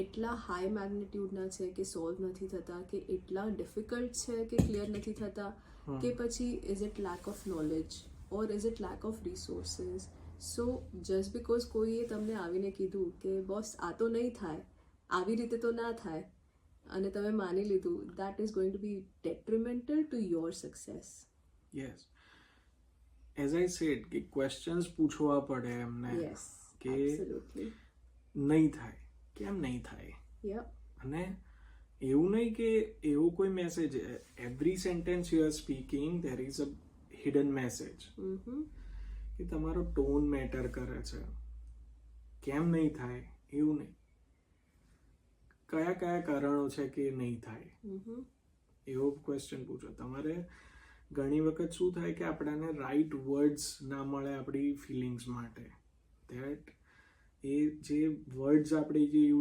એટલા હાઈ મેગ્નિટ્યુડના છે કે સોલ્વ નથી થતા, કે એટલા ડિફિકલ્ટ છે કે ક્લિયર નથી થતા, કે પછી is it lack of knowledge or is it lack of resources? So just because કોઈએ તમને આવીને કીધું કે બોસ આ તો નહીં થાય, આવી રીતે તો ના થાય, અને તમે માની લીધું, that is going to be detrimental to your success. Yes, as I said કે ક્વેશ્ચન્સ પૂછવા પડે એમને કે નહીં થાય, કેમ નહીં થાય? અને એવું નહીં કે એવો કોઈ message, every sentence you are speaking there is a hidden message, કે તમારો ટોન મેટર કરે છે. કેમ નહીં થાય એવું નહીં, કયા કયા કારણો છે કે નહીં થાય, એવો ક્વેશ્ચન પૂછો. તમારે ઘણી વખત શું થાય કે આપણાને રાઈટ વર્ડ્સ ના મળે આપણી ફિલિંગ્સ માટે. ધેટ એ જે વર્ડ્સ આપણે જે